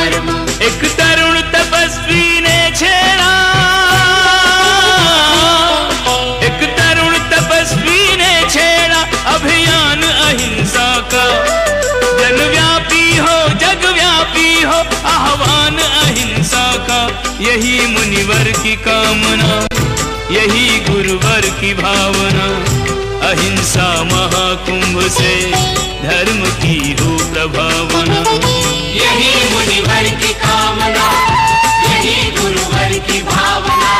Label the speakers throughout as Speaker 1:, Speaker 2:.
Speaker 1: धर्म।
Speaker 2: एक तरुण तपस्वी ने छेड़ा, एक तरुण तपस्वी ने छेड़ा अभियान अहिंसा का। जनव्यापी हो जगव्यापी हो आह्वान अहिंसा का। यही मुनिवर की कामना, यही गुरुवर की भावना। अहिंसा महाकुंभ से धर्म की हो प्रभावना।
Speaker 1: यही मुनिवर की कामना, यही गुरुवर की भावना।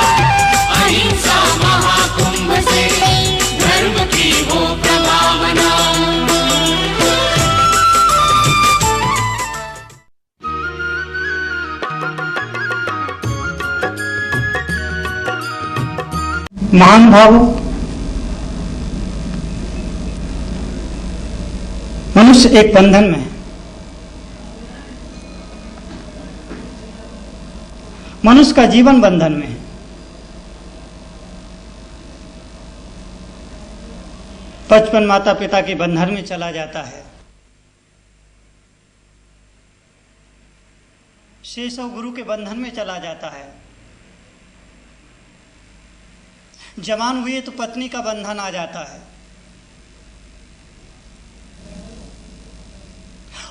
Speaker 1: अहिंसा महाकुंभ से धर्म की हो प्रभावना।
Speaker 3: महान भावुक मनुष्य एक बंधन में है। मनुष्य का जीवन बंधन में है। बचपन माता पिता के बंधन में चला जाता है, शैशव गुरु के बंधन में चला जाता है, जवान हुए तो पत्नी का बंधन आ जाता है,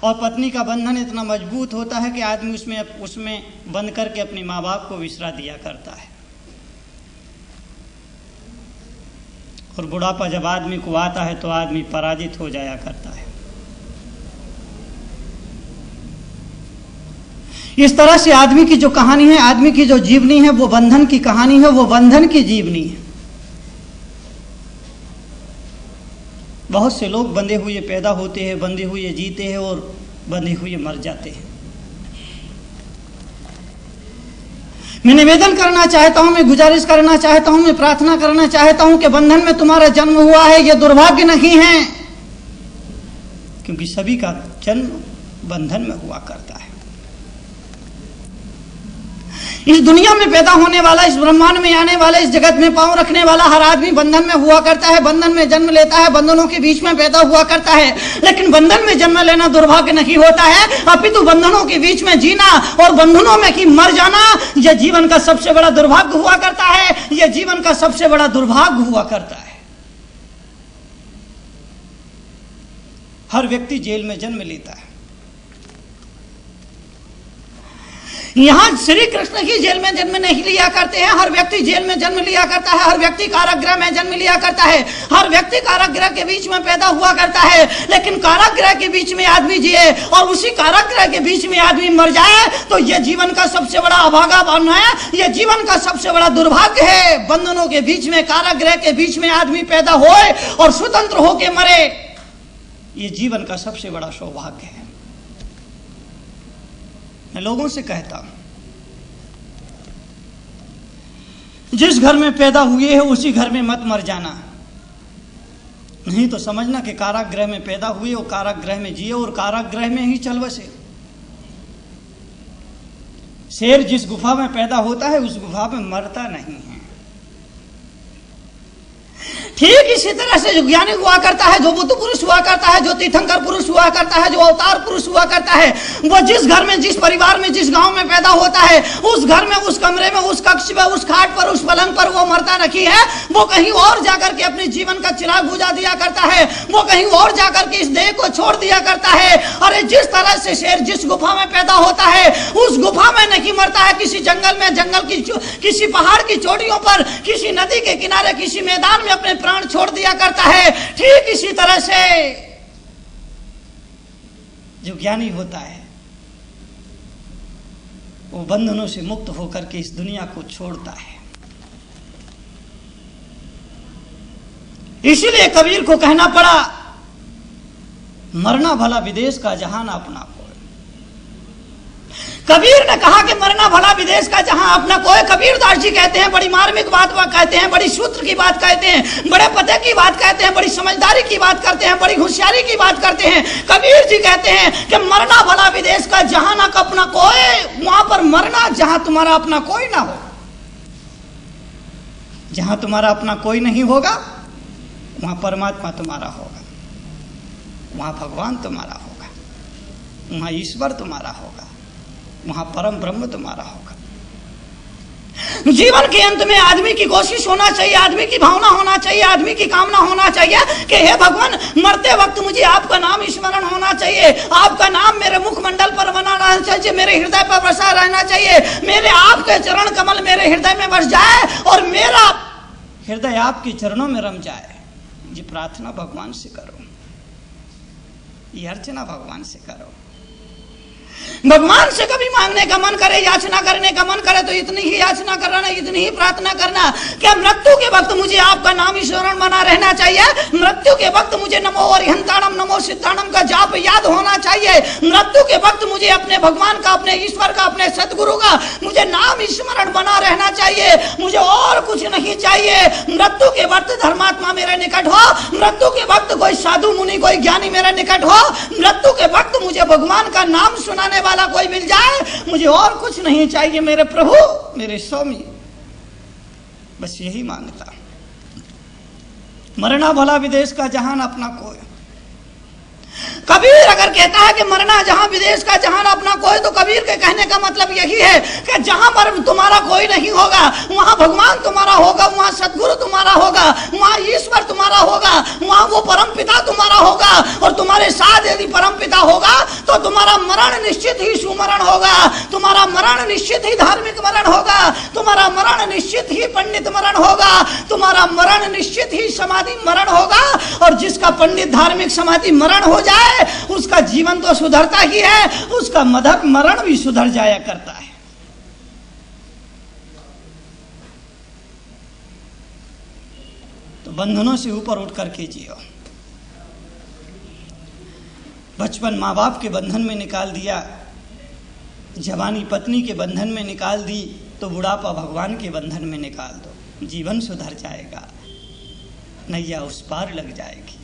Speaker 3: और पत्नी का बंधन इतना मजबूत होता है कि आदमी उसमें बंद करके अपने माँ बाप को विसरा दिया करता है। और बुढ़ापा जब आदमी को आता है तो आदमी पराजित हो जाया करता है। इस तरह से आदमी की जो कहानी है, आदमी की जो जीवनी है, वो बंधन की कहानी है, वो बंधन की जीवनी है। बहुत से लोग बंधे हुए पैदा होते हैं, बंधे हुए जीते हैं और बंधे हुए मर जाते हैं। मैं निवेदन करना चाहता हूं, मैं गुजारिश करना चाहता हूं, मैं प्रार्थना करना चाहता हूं कि बंधन में तुम्हारा जन्म हुआ है, यह दुर्भाग्य नहीं है, क्योंकि सभी का जन्म बंधन में हुआ करता है। इस दुनिया में पैदा होने वाला, इस ब्रह्मांड में आने वाला, इस जगत में पांव रखने वाला हर आदमी बंधन में हुआ करता है, बंधन में जन्म लेता है, बंधनों के बीच में पैदा हुआ करता है। लेकिन बंधन में जन्म लेना दुर्भाग्य नहीं होता है, अपितु बंधनों के बीच में जीना और बंधनों में की मर जाना, यह जीवन का सबसे बड़ा दुर्भाग्य हुआ करता है। यह जीवन का सबसे बड़ा दुर्भाग्य हुआ करता है। हर व्यक्ति जेल में जन्म लेता है। यहाँ श्री कृष्ण की जेल में जन्म नहीं लिया करते हैं। हर व्यक्ति जेल में जन्म लिया करता है, हर व्यक्ति कारागृह में जन्म लिया करता है, हर व्यक्ति कारागृह के बीच में पैदा हुआ करता है। लेकिन कारागृह के बीच में आदमी जिए और उसी कारागृह के बीच में आदमी मर जाए तो यह जीवन का सबसे बड़ा अभागापन है, यह जीवन का सबसे बड़ा दुर्भाग्य है। बंधनों के बीच में, कारागृह के बीच में आदमी पैदा होए और स्वतंत्र होके मरे, यह जीवन का सबसे बड़ा सौभाग्य है। मैं लोगों से कहता हूं, जिस घर में पैदा हुए हैं उसी घर में मत मर जाना। नहीं तो समझना कि कारागृह में पैदा हुए और कारागृह में जिए और कारागृह में ही चल बसे। शेर जिस गुफा में पैदा होता है उस गुफा में मरता नहीं है। ठीक इसी तरह से जो ज्ञानी हुआ करता है, जो बुद्ध पुरुष हुआ करता है, जो तीर्थंकर पुरुष हुआ करता है, जो अवतार पुरुष हुआ करता है, वो जिस घर में, जिस परिवार में, जिस गांव में पैदा होता है, उस घर में, उस कमरे में, उस कक्ष में, उस खाट पर, उस पलंग पर वो मरता नहीं है। वो कहीं और जाकर के अपने जीवन का चिराग बुझा दिया करता है, वो कहीं और जाकर के इस देह को छोड़ दिया करता है। अरे जिस तरह से शेर जिस गुफा में पैदा होता है उस गुफा में नहीं मरता है, किसी जंगल में, जंगल की किसी पहाड़ की चोटियों पर, किसी नदी के किनारे, किसी मैदान में अपने प्राण छोड़ दिया करता है। ठीक इसी तरह से जो ज्ञानी होता है वो बंधनों से मुक्त होकर के इस दुनिया को छोड़ता है। इसीलिए कबीर को कहना पड़ा, मरना भला विदेश का जहां अपना कोई। कबीर ने कहा कि मरना भला विदेश का जहां अपना कोई। कबीरदास जी कहते हैं, बड़ी मार्मिक बात कहते हैं, बड़ी सूत्र की बात कहते हैं, बड़े पते की बात कहते हैं, बड़ी समझदारी की बात करते हैं, बड़ी होशियारी की बात करते हैं। कबीर जी कहते हैं कि मरना भला विदेश का जहां ना अपना कोई। वहां पर मरना जहां तुम्हारा अपना कोई ना हो। जहां तुम्हारा अपना कोई नहीं होगा वहां परमात्मा तुम्हारा होगा, वहां भगवान तुम्हारा होगा, वहां ईश्वर तुम्हारा होगा, वहां परम ब्रह्म तुम्हारा होगा। जीवन के अंत में आदमी की कोशिश होना चाहिए, आदमी की भावना होना चाहिए, आदमी की कामना होना चाहिए कि हे भगवान, मरते वक्त मुझे आपका नाम स्मरण होना चाहिए, आपका नाम मेरे मुखमंडल पर बना रहना चाहिए, मेरे हृदय पर बसा रहना चाहिए, मेरे आपके चरण कमल मेरे हृदय में बस जाए और मेरा हृदय आपके चरणों में रम जाए। ये प्रार्थना भगवान से करो, ये अर्चना भगवान से करो। भगवान से कभी मांगने का मन करे, याचना करने का मन करे तो इतनी ही याचना करना, इतनी ही प्रार्थना करना कि मृत्यु के वक्त मुझे आपका नाम स्मरण बना रहना चाहिए, मृत्यु के वक्त मुझे नमो अरिहंताणम नमो सिद्धाणम का जाप याद होना चाहिए, मृत्यु के वक्त मुझे अपने भगवान का, अपने ईश्वर का, अपने सदगुरु का मुझे नाम स्मरण बना रहना चाहिए, मुझे और कुछ नहीं चाहिए। मृत्यु के वक्त धर्मात्मा मेरे निकट हो, मृत्यु के वक्त कोई साधु मुनि, कोई ज्ञानी मेरे निकट हो, मृत्यु के वक्त मुझे भगवान का नाम सुनाने वाला कोई मिल जाए, मुझे और कुछ नहीं चाहिए मेरे प्रभु, मेरे स्वामी। बस यही मांगता। मरना भला विदेश का जहान अपना कोई। कबीर अगर कहता है कि मरना जहां विदेश का जहान अपना कोई, तो कबीर के कहने का मतलब यही है कि जहां पर तुम्हारा कोई नहीं होगा वहां भगवान तुम्हारा होगा, वहां सदगुरु तुम्हारा होगा, वहां ईश्वर तुम्हारा होगा, वहां वो परम पिता तुम्हारा होगा। और तुम्हारे साथ यदि परम पिता होगा तो तुम्हारा मरण निश्चित ही सुमरण होगा, तुम्हारा मरण निश्चित ही धार्मिक मरण होगा, तुम्हारा मरण निश्चित ही पंडित मरण होगा, तुम्हारा मरण निश्चित ही समाधि मरण होगा। और जिसका पंडित धार्मिक समाधि मरण हो जाए उसका जीवन तो सुधरता ही है, उसका मरण भी सुधर जाया करता है। तो बंधनों से ऊपर उठ करके जियो। बचपन माँ बाप के बंधन में निकाल दिया, जवानी पत्नी के बंधन में निकाल दी, तो बुढ़ापा भगवान के बंधन में निकाल दो, जीवन सुधर जाएगा, नैया उस पार लग जाएगी।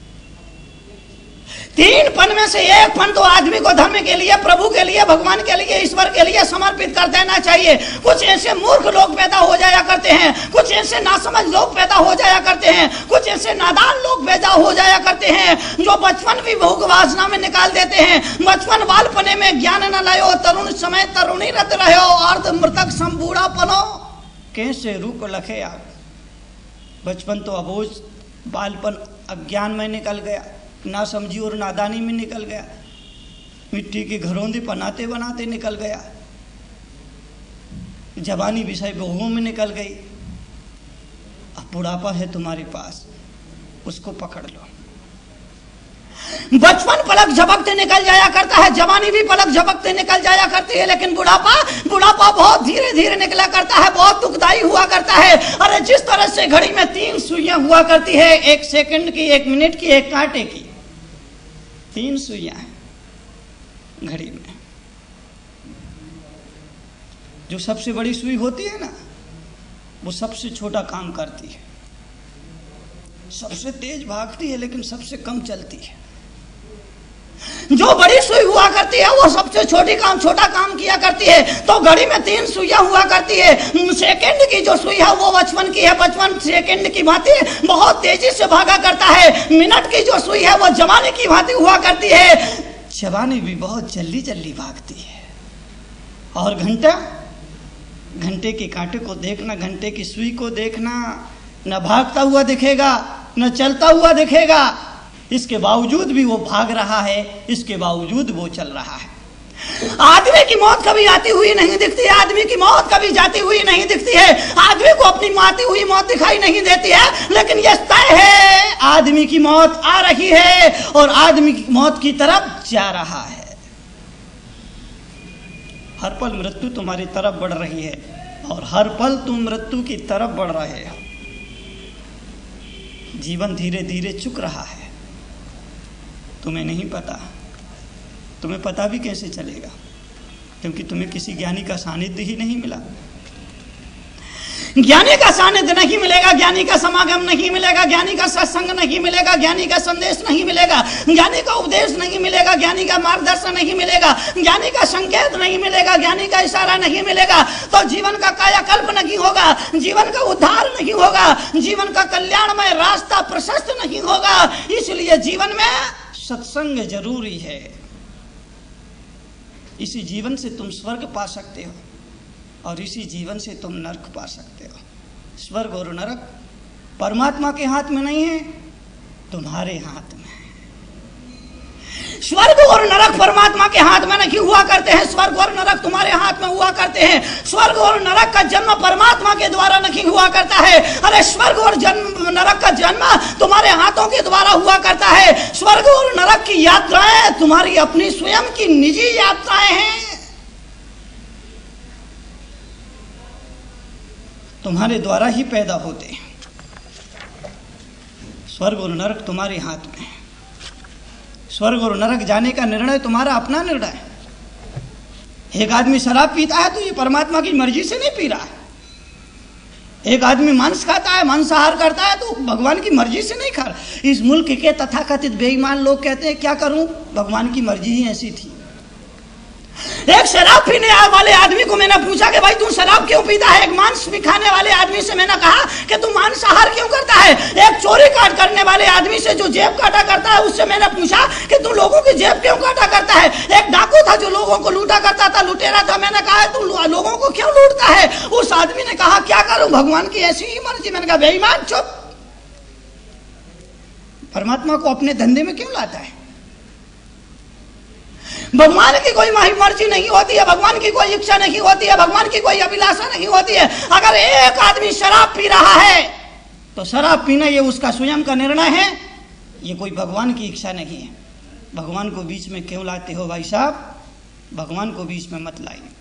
Speaker 3: 3 फन में से एक फन तो आदमी को धर्म के लिए, प्रभु के लिए, भगवान के लिए, ईश्वर के लिए समर्पित कर देना चाहिए। कुछ ऐसे मूर्ख लोग पैदा हो जाया करते हैं, कुछ ऐसे नासमझ लोग पैदा हो जाया करते हैं, कुछ ऐसे नादान लोग पैदा हो जाया करते हैं जो बचपन भी भोग वासना में निकाल देते हैं। बचपन बालपने में ज्ञान न लायो, तरुण समय तरुणी रत रहो, अर्ध मृतक संबूढ़ा पनो कैसे रूप लखे आप। बचपन तो अबोझ, बालपन अज्ञान में निकल गया, ना समझी और नादानी में निकल गया, मिट्टी के घरौंदे बनाते बनाते निकल गया, जवानी विषय भोगों में निकल गई। अब बुढ़ापा है तुम्हारे पास, उसको पकड़ लो। बचपन पलक झपकते निकल जाया करता है, जवानी भी पलक झपकते निकल जाया करती है, लेकिन बुढ़ापा बहुत धीरे धीरे निकला करता है, बहुत दुखदाई हुआ करता है। अरे जिस तरह से घड़ी में 3 सुइयां हुआ करती है, 1 सेकंड की, 1 मिनट की, 1 कांटे की, 3 सुइयां हैं घड़ी में। जो सबसे बड़ी सुई होती है ना, वो सबसे छोटा काम करती है, सबसे तेज भागती है लेकिन सबसे कम चलती है। जो बड़ी सुई हुआ करती है वो सबसे छोटा काम किया करती है। तो घड़ी में 3 सुइयां हुआ करती है। सेकंड की जो सुई है वो बचपन की है, बचपन सेकंड की भांति बहुत तेजी से भागा करता है। मिनट की जो सुई है वो जवानी की भांति हुआ करती है, जवानी भी बहुत जल्दी जल्दी भागती है। और घंटे के कांटे को देखना, घंटे की सुई को देखना, न भागता हुआ दिखेगा न चलता हुआ दिखेगा, इसके बावजूद भी वो भाग रहा है, इसके बावजूद वो चल रहा है। आदमी की मौत कभी आती हुई नहीं दिखती है, आदमी की मौत कभी जाती हुई नहीं दिखती है, आदमी को अपनी आती हुई मौत दिखाई नहीं देती है, लेकिन यह तय है आदमी की मौत आ रही है और आदमी की मौत की तरफ जा रहा है। हर पल मृत्यु तुम्हारी तरफ बढ़ रही है और हर पल तुम मृत्यु की तरफ बढ़ रहे हो। जीवन धीरे धीरे चुक रहा है, तुम्हें नहीं पता। तुम्हें पता भी कैसे चलेगा, क्योंकि तुम्हें किसी ज्ञानी का सानिध्य ही नहीं मिला। ज्ञानी का सानिध्य नहीं मिलेगा, ज्ञानी का समागम नहीं मिलेगा, ज्ञानी का सत्संग नहीं मिलेगा, ज्ञानी का संदेश नहीं मिलेगा, ज्ञानी का उपदेश नहीं मिलेगा, ज्ञानी का मार्गदर्शन नहीं मिलेगा, ज्ञानी का संकेत नहीं मिलेगा, ज्ञानी का इशारा नहीं मिलेगा, तो जीवन का कायाकल्प नहीं होगा, जीवन का उद्धार नहीं होगा, जीवन का कल्याणमय रास्ता प्रशस्त नहीं होगा। इसलिए जीवन में सत्संग जरूरी है। इसी जीवन से तुम स्वर्ग पा सकते हो और इसी जीवन से तुम नरक पा सकते हो। स्वर्ग और नरक परमात्मा के हाथ में नहीं है, तुम्हारे हाथ में है। स्वर्ग और नरक परमात्मा के हाथ में नहीं हुआ करते हैं, स्वर्ग और नरक तुम्हारे हाथ में हुआ करते हैं। स्वर्ग और नरक का जन्म परमात्मा के द्वारा नहीं हुआ करता है। अरे स्वर्ग और नरक का जन्म तुम्हारे हाथों के द्वारा हुआ करता है। स्वर्ग और नरक की यात्राएं तुम्हारी अपनी स्वयं की निजी यात्राएं हैं। तुम्हारे द्वारा ही पैदा होते हैं। स्वर्ग और नरक तुम्हारे हाथ में है। स्वर्ग और नरक जाने का निर्णय तुम्हारा अपना निर्णय है। एक आदमी शराब पीता है तो ये परमात्मा की मर्जी से नहीं पी रहा है। एक आदमी मांस खाता है, मांसाहार करता है तो भगवान की मर्जी से नहीं खा रहा। इस मुल्क के तथाकथित बेईमान लोग कहते हैं क्या करूं, भगवान की मर्जी ही ऐसी थी। एक शराब पीने वाले आदमी को मैंने पूछा कि भाई तू शराब क्यों पीता है। एक मांस भी खाने वाले आदमी से मैंने कहा कि तू मांसाहार क्यों करता है। एक चोरी काट करने वाले आदमी से जो जेब काटा करता है उससे मैंने पूछा कि तू लोगों की जेब क्यों काटा करता है। एक डाकू था जो लोगों को लूटा करता था, लुटेरा था, मैंने कहा तू लोगों को क्यों लूटता है। उस आदमी ने कहा क्या करूं, भगवान की ऐसी ही मर्जी। मैंने कहा बेईमान चुप, परमात्मा को अपने धंधे में क्यों लाता है। भगवान की कोई मर्जी नहीं होती है, भगवान की कोई इच्छा नहीं होती है, भगवान की कोई अभिलाषा नहीं होती है। अगर एक आदमी शराब पी रहा है तो शराब पीना ये उसका स्वयं का निर्णय है, ये कोई भगवान की इच्छा नहीं है। भगवान को बीच में क्यों लाते हो भाई साहब, भगवान को बीच में मत लाइए।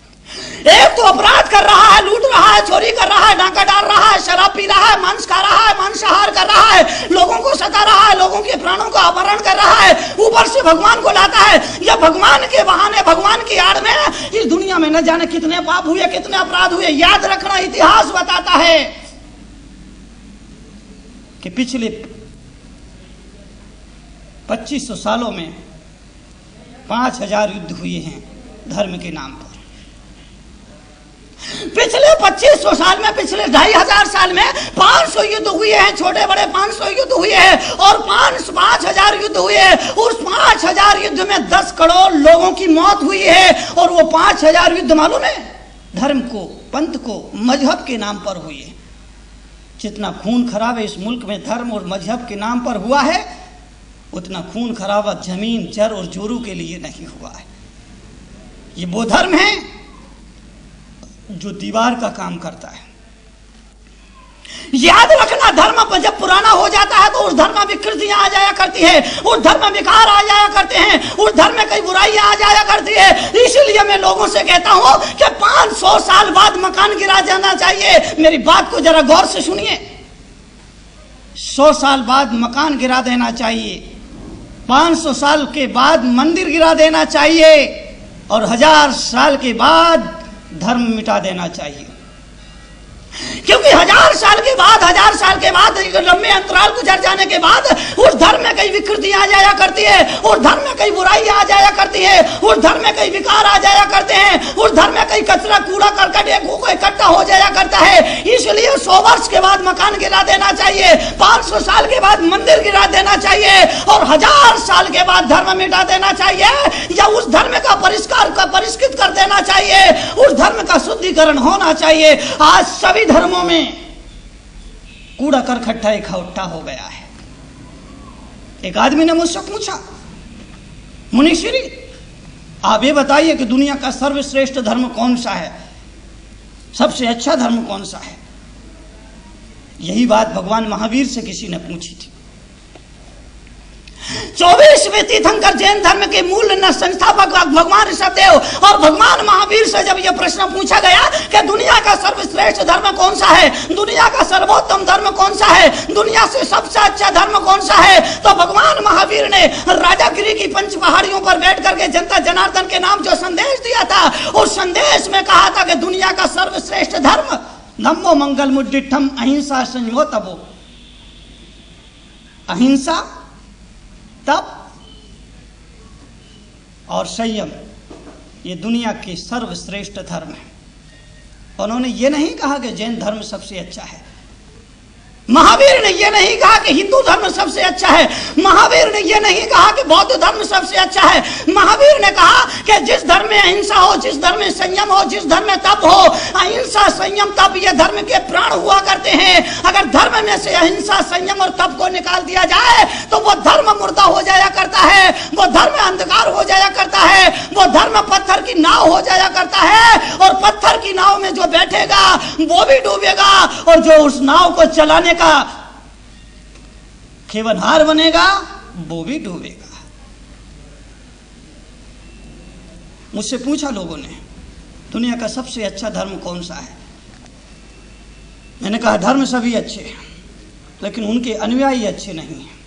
Speaker 3: एक तो अपराध कर रहा है, लूट रहा है, चोरी कर रहा है, डाका डाल रहा है, शराब पी रहा है, मांस खा रहा है, मांसाहार कर रहा है, लोगों को सता रहा है, लोगों के प्राणों का अपहरण कर रहा है, ऊपर से भगवान को लाता है। या भगवान के बहाने, भगवान की आड़ में इस दुनिया में न जाने कितने पाप हुए, कितने अपराध हुए। याद रखना, इतिहास बताता है कि पिछले 2500 सालों में 5000 युद्ध हुए हैं धर्म के नाम पर। पिछले 2500 साल में, पिछले 2500 साल में 500 युद्ध हुए हैं, छोटे बड़े 500 युद्ध हुए हैं और 5000 युद्ध हुए हैं। उस 5000 युद्ध में 10 करोड़ लोगों की मौत हुई है। और वो 5000 युद्ध मालूम है धर्म को, पंथ को, मजहब के नाम पर हुए। जितना खून खराबा इस मुल्क में धर्म और मजहब के नाम पर हुआ है, उतना खून खराबा जमीन, जर और जोरू के लिए नहीं हुआ है। ये वो धर्म है जो दीवार का काम करता है। याद रखना, धर्म जब पुराना हो जाता है तो उस धर्म में विकृतियां आ जाया करती है, उस धर्म में विकार आ जाया करते हैं, उस धर्म में कई बुराइयां आ जाया करती है। इसीलिए मैं लोगों से कहता हूं कि 500 साल बाद मकान गिरा जाना चाहिए। मेरी बात को जरा गौर से सुनिए। 100 साल बाद मकान गिरा देना चाहिए, 500 साल के बाद मंदिर गिरा देना चाहिए और 1000 साल के बाद धर्म मिटा देना चाहिए। क्योंकि 1000 साल के बाद, 1000 साल के बाद लंबे अंतराल गुजर जाने के बाद उस धर्म में कई विकृतियां आ जाया करती है, उस धर्म में कई बुराइयां आ जाया करती है, उस धर्म में कई विकार आ जाया करते हैं, उस धर्म में कई कचरा, कूड़ा करकट इकट्ठा हो जाया करता है। इसलिए 100 वर्ष के बाद मकान गिरा देना चाहिए, 500 साल के बाद मंदिर गिरा देना चाहिए और 1000 साल के बाद धर्म मिटा देना चाहिए या उस धर्म का परिष्कृत कर देना चाहिए, उस धर्म का शुद्धिकरण होना चाहिए। आज सभी धर्मों में कूड़ा करकट्टा इकट्ठा हो गया है। एक आदमी ने मुझसे पूछा, मुनीश्वरी आप ये बताइए कि दुनिया का सर्वश्रेष्ठ धर्म कौन सा है, सबसे अच्छा धर्म कौन सा है। यही बात भगवान महावीर से किसी ने पूछी थी। 24वें तीर्थंकर जैन धर्म के मूल संस्थापक भगवान ऋषभदेव और भगवान महावीर से जब यह प्रश्न पूछा गया कि दुनिया का सर्वश्रेष्ठ धर्म कौन सा है, दुनिया का सर्वोत्तम धर्म कौन सा है, दुनिया से सबसे अच्छा धर्म कौन सा है, तो भगवान महावीर ने राजागिरी की 5 पहाड़ियों पर बैठ करके जनता जनार्दन के नाम जो संदेश दिया था, उस संदेश में कहा था कि दुनिया का सर्वश्रेष्ठ धर्म धम्मो मंगल मुद्दिठम अहिंसा संयमो तपो। अहिंसा, तप और संयम ये दुनिया के सर्वश्रेष्ठ धर्म है। उन्होंने ये नहीं कहा कि जैन धर्म सबसे अच्छा है। महावीर ने यह नहीं कहा कि हिंदू धर्म सबसे अच्छा है। महावीर ने यह नहीं कहा कि बौद्ध धर्म सबसे अच्छा है। महावीर ने कहा कि जिस धर्म में अहिंसा हो, जिस धर्म में संयम हो, जिस धर्म में तप हो, अहिंसा संयम तप ये धर्म के प्राण हुआ करते हैं। अगर धर्म में से अहिंसा संयम और तप को निकाल दिया जाए तो वो धर्म मुर्दा हो जाया करता है, वो धर्म अंधकार हो जाया करता है, वो धर्म पत्थर की नाव हो जाया करता है। और पत्थर की नाव में जो बैठेगा वो भी डूबेगा, और जो उस नाव को चलाने का खेवनहार बनेगा वो भी डूबेगा। मुझसे पूछा लोगों ने, दुनिया का सबसे अच्छा धर्म कौन सा है? मैंने कहा धर्म सभी अच्छे हैं, लेकिन उनके अनुयायी अच्छे नहीं हैं।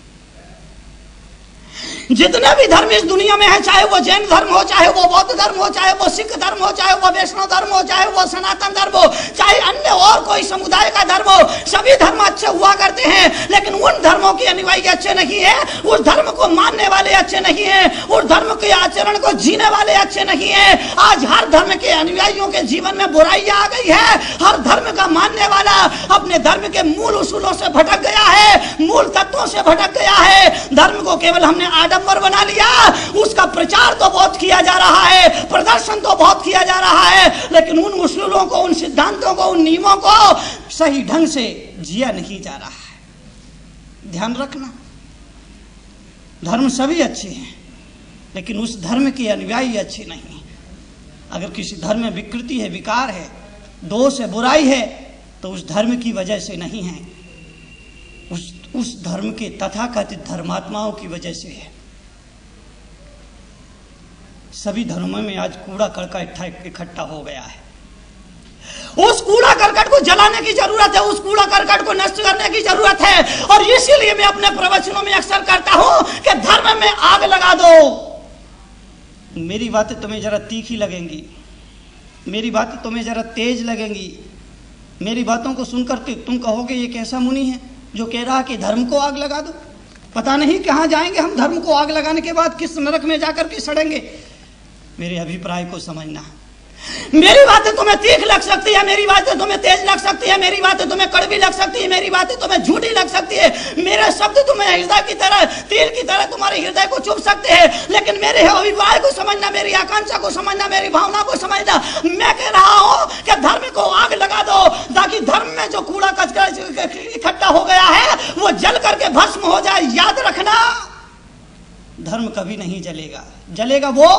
Speaker 3: जितने भी धर्म इस दुनिया में है, चाहे वो जैन धर्म हो, चाहे वो बौद्ध धर्म हो, चाहे वो सिख धर्म हो, चाहे वो वैष्णव धर्म हो, चाहे वो सनातन धर्म हो, चाहे अन्य और कोई समुदाय का धर्म हो, सभी धर्म अच्छे हुआ करते हैं, लेकिन उन धर्मों के अनुयायी अच्छे नहीं है, उस धर्म को मानने वाले अच्छे नहीं है, उस धर्म के आचरण को जीने वाले अच्छे नहीं है। आज हर धर्म के अनुयायियों के जीवन में बुराइयां आ गई है। हर धर्म का मानने वाला अपने धर्म के मूल उसूलों से भटक गया है, मूल तत्वों से भटक गया है। धर्म को केवल हमने आडंबर बना लिया, उसका प्रचार तो बहुत किया जा रहा है, प्रदर्शन तो बहुत किया जा रहा है, लेकिन उन उसूलों को, उन सिद्धांतों को, उन नियमों को सही ढंग से जिया नहीं जा रहा है। ध्यान रखना, धर्म सभी अच्छे हैं, लेकिन उस धर्म के अनुयायी अच्छे नहीं। अगर किसी धर्म में विकृति है, विकार है, दोष है, बुराई है, तो उस धर्म की वजह से नहीं है, उस धर्म के तथाकथित धर्मात्माओं की वजह से है। सभी धर्मों में आज कूड़ा करकट इकट्ठा हो गया है। उस कूड़ा करकट को जलाने की जरूरत है, उस कूड़ा करकट को नष्ट करने की जरूरत है। और इसीलिए मैं अपने प्रवचनों में अक्सर करता हूं कि धर्म में आग लगा दो। मेरी बातें तुम्हें जरा तीखी लगेंगी, मेरी बातें तुम्हें जरा तेज लगेंगी, मेरी बातों को सुनकर तुम कहोगे ये कैसा मुनि है जो कह रहा कि धर्म को आग लगा दो। पता नहीं कहां जाएंगे हम धर्म को आग लगाने के बाद, किस नरक में जाकर के सड़ेंगे। मेरे अभिप्राय को समझना। मेरी बातें तुम्हें तीख लग सकती है, मेरी बातें तुम्हें तेज लग सकती है, मेरी बातें तुम्हें कड़वी लग सकती है, मेरी बातें तुम्हें झूठी लग सकती है, मेरे शब्द तुम्हें हृदय की तरह, तीर की तरह तुम्हारे हृदय को चुभ सकते हैं, लेकिन मेरे अभिप्राय को समझना, मेरी आकांक्षा को समझना, मेरी भावना को समझना। मैं कह रहा हूं कि धर्म को आग लगा दो, ताकि धर्म में जो कूड़ा कचरा इकट्ठा हो गया है वो जल करके भस्म हो जाए। याद रखना, धर्म कभी नहीं जलेगा। जलेगा वो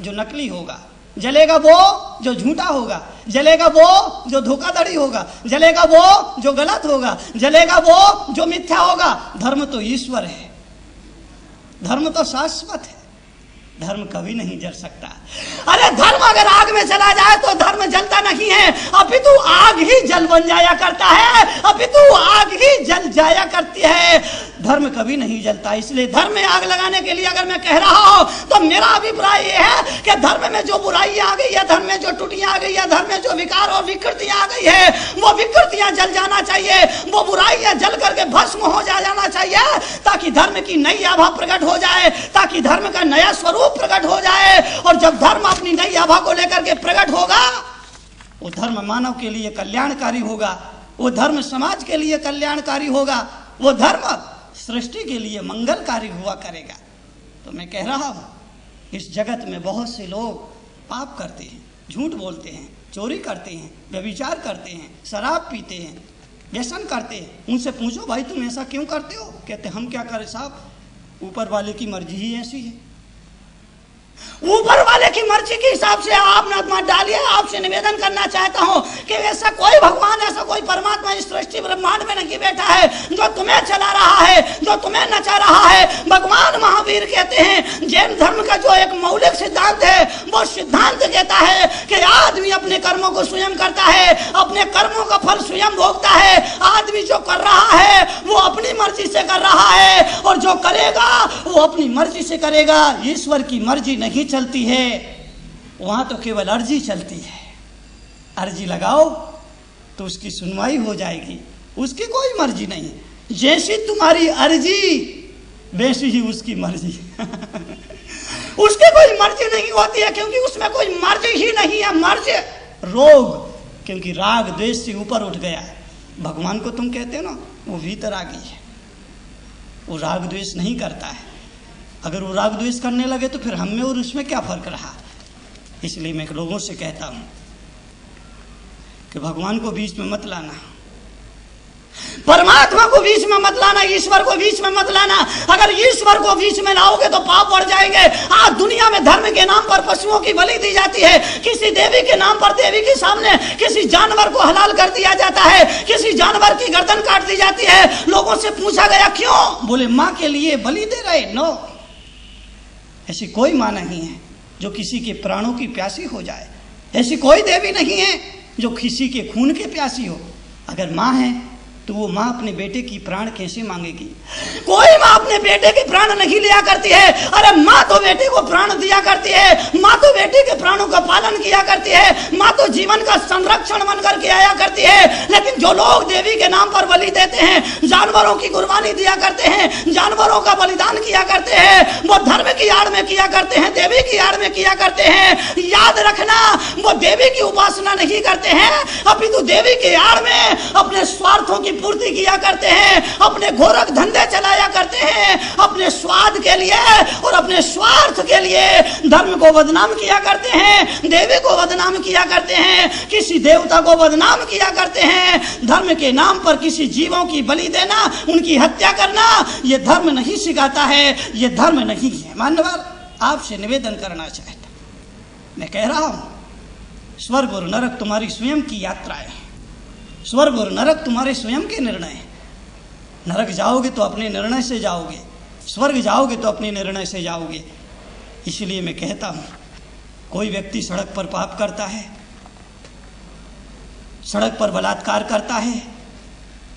Speaker 3: जो नकली होगा, जलेगा वो जो झूठा होगा, जलेगा वो जो धोखाधड़ी होगा, जलेगा वो जो गलत होगा, जलेगा वो जो मिथ्या होगा। धर्म तो ईश्वर है, धर्म तो शाश्वत है, धर्म कभी नहीं जल सकता। अरे धर्म अगर आग में चला जाए तो धर्म जलता नहीं है, अपितु आग ही जल बन जाया करता है, अपितु आग ही जल जाया करती है, धर्म कभी नहीं जलता। इसलिए धर्म में आग लगाने के लिए अगर मैं कह रहा हूं तो मेरा अभिप्राय यह है कि धर्म में जो बुराइयां आ गई है, धर्म में जो टूटियां आ गई है, धर्म में जो विकार और विकृतियां आ गई है, वो विकृतियां जल जाना चाहिए, वो बुराइयां जल करके भस्म हो जाना चाहिए, ताकि धर्म की नई आभा प्रकट हो जाए, ताकि धर्म का नया स्वरूप प्रकट हो जाए। और जब धर्म अपनी नई आभा को लेकर के प्रकट होगा, वो धर्म मानव के लिए कल्याणकारी होगा, वो धर्म समाज के लिए कल्याणकारी होगा, वो धर्म सृष्टि के लिए मंगलकारी हुआ करेगा। तो मैं कह रहा हूं, इस जगत में बहुत से लोग पाप करते हैं, झूठ बोलते हैं, चोरी करते हैं, व्यभिचार करते हैं, शराब पीते हैं, व्यसन करते हैं। उनसे पूछो भाई तुम ऐसा क्यों करते हो? कहते हम क्या करें साहब, ऊपर वाले की मर्जी ही ऐसी है। ऊपर वाले की मर्जी के हिसाब से आप मत डालिए। आपसे निवेदन करना चाहता हूं कि ऐसा कोई भगवान, ऐसा कोई परमात्मा इस सृष्टि ब्रह्मांड में नहीं बैठा है जो तुम्हें चला रहा है, जो तुम्हें नचा रहा है। भगवान महावीर कहते हैं, जैन धर्म का जो एक मौलिक सिद्धांत है, वो सिद्धांत कहता है कि आदमी अपने कर्मों को स्वयं करता है, अपने कर्मों का फल स्वयं भोगता है। आदमी जो कर रहा है वो अपनी मर्जी से कर रहा है, और जो करेगा वो अपनी मर्जी से करेगा। ईश्वर की मर्जी नहीं चलती है, वहां तो केवल अर्जी चलती है। अर्जी लगाओ तो उसकी सुनवाई हो जाएगी, उसकी कोई मर्जी नहीं। जैसी तुम्हारी अर्जी वैसी ही उसकी मर्जी उसकी कोई मर्जी नहीं होती है, क्योंकि उसमें कोई मर्जी ही नहीं है। मर्ज रोग, क्योंकि राग द्वेष से ऊपर उठ गया है। भगवान को तुम कहते हो ना, वो वीतरागी है, वो राग द्वेष नहीं करता है। अगर वो राग द्वेष करने लगे तो फिर हम में और उसमें क्या फर्क रहा। इसलिए मैं लोगों से कहता हूं कि भगवान को बीच में मत लाना, परमात्मा को बीच में मत लाना, ईश्वर को बीच में मत लाना। अगर ईश्वर को बीच में लाओगे तो पाप बढ़ जाएंगे। आज दुनिया में धर्म के नाम पर पशुओं की बलि दी जाती है, किसी देवी के नाम पर देवी के सामने किसी जानवर को हलाल कर दिया जाता है, किसी जानवर की गर्दन काट दी जाती है। लोगों से पूछा गया क्यों, बोले माँ के लिए बलि दे रहे। नो, ऐसी कोई माँ नहीं है जो किसी के प्राणों की प्यासी हो जाए। ऐसी कोई देवी नहीं है जो किसी के खून के प्यासी हो। अगर माँ है तो वो माँ अपने बेटे की प्राण कैसे मांगेगी। कोई माँ अपने बेटे के प्राण नहीं लिया करती है। अरे माँ तो बेटे को प्राण दिया करती है, माँ तो बेटे के प्राणों का पालन किया करती है, माँ तो जीवन का संरक्षण बन करके आया करती है। लेकिन जो लोग देवी के नाम पर बलि देते हैं, जानवरों की कुर्बानी दिया करते हैं, जानवरों का बलिदान किया करते हैं, वो धर्म की आड़ में किया करते हैं, देवी की आड़ में किया करते हैं। याद रखना, वो देवी की उपासना नहीं करते हैं, अपितु देवी के आड़ में अपने स्वार्थों की पूर्ति किया करते हैं, अपने गोरख धंधे चलाया करते हैं, अपने स्वाद के लिए और अपने स्वार्थ के लिए धर्म को बदनाम किया करते हैं, देवी को बदनाम किया करते हैं, किसी देवता को बदनाम किया करते हैं। धर्म के नाम पर किसी जीवों की बलि देना, उनकी हत्या करना, ये धर्म नहीं सिखाता है, ये धर्म नहीं है। मान्यवर, आपसे निवेदन करना चाहता, मैं कह रहा हूं स्वर्ग और नरक तुम्हारी स्वयं की यात्रा है। स्वर्ग और नरक तुम्हारे स्वयं के निर्णय हैं। नरक जाओगे तो अपने निर्णय से जाओगे, स्वर्ग जाओगे तो अपने निर्णय से जाओगे। इसलिए मैं कहता हूं, कोई व्यक्ति सड़क पर पाप करता है, सड़क पर बलात्कार करता है,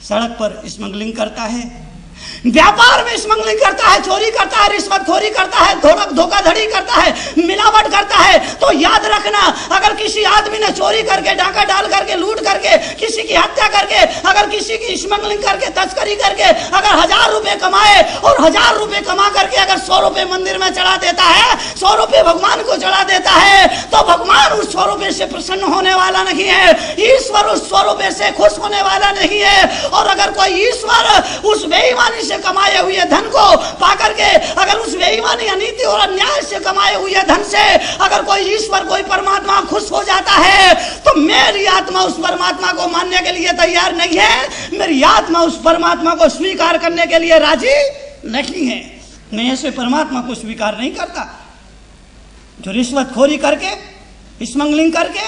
Speaker 3: सड़क पर स्मगलिंग करता है, व्यापार में स्मगलिंग करता है, चोरी करता है, रिश्वतखोरी करता है, धोखाधड़ी करता है, मिलावट करता है, तो याद रखना, अगर किसी आदमी ने चोरी करके, डाका डाल करके, लूट करके, किसी की हत्या करके, अगर किसी की स्मगलिंग करके, तस्करी करके अगर 1000 रुपए कमाए और 1000 रुपए कमा करके अगर 100 रुपए मंदिर में चढ़ा देता है, 100 रुपए भगवान को चढ़ा देता है, तो भगवान उस 100 रुपए से प्रसन्न होने वाला नहीं है, ईश्वर उस 100 रुपए से खुश होने वाला नहीं है। और अगर कोई ईश्वर उस बेईमानी से कमाए हुए धन को पाकर के, अगर उस बेईमानी, अनीति और अन्याय से कमाए हुए धन से अगर कोई ईश्वर, कोई परमात्मा खुश हो जाता है, तो मेरी आत्मा उस परमात्मा को मानने के लिए तैयार नहीं है, मेरी आत्मा उस परमात्मा को स्वीकार करने के लिए राजी नहीं है। मैं ऐसे परमात्मा को स्वीकार नहीं करता जो रिश्वतखोरी करके, स्मगलिंग करके,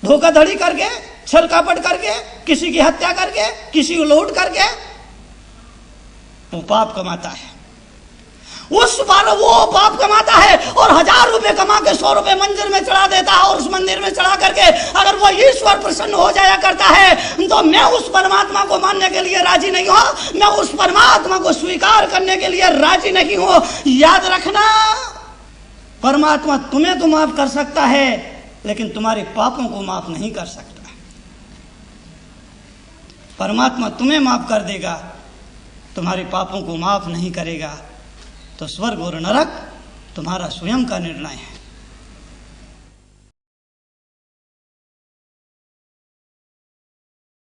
Speaker 3: धोखाधड़ी करके, छल कपट करके, किसी की हत्या करके, किसी को लूट करके वो पाप कमाता है। उस बार वो पाप कमाता है और 1000 रुपए कमा के 100 रुपए मंदिर में चढ़ा देता है, और उस मंदिर में चढ़ा करके अगर वो ईश्वर प्रसन्न हो जाया करता है, तो मैं उस परमात्मा को मानने के लिए राजी नहीं हूं, मैं उस परमात्मा को स्वीकार करने के लिए राजी नहीं हूं। याद रखना, परमात्मा तुम्हें तो माफ कर सकता है, लेकिन तुम्हारे पापों को माफ नहीं कर सकता। परमात्मा तुम्हें माफ कर देगा, तुम्हारे पापों को माफ नहीं करेगा। तो स्वर्ग और नरक तुम्हारा स्वयं का निर्णय है।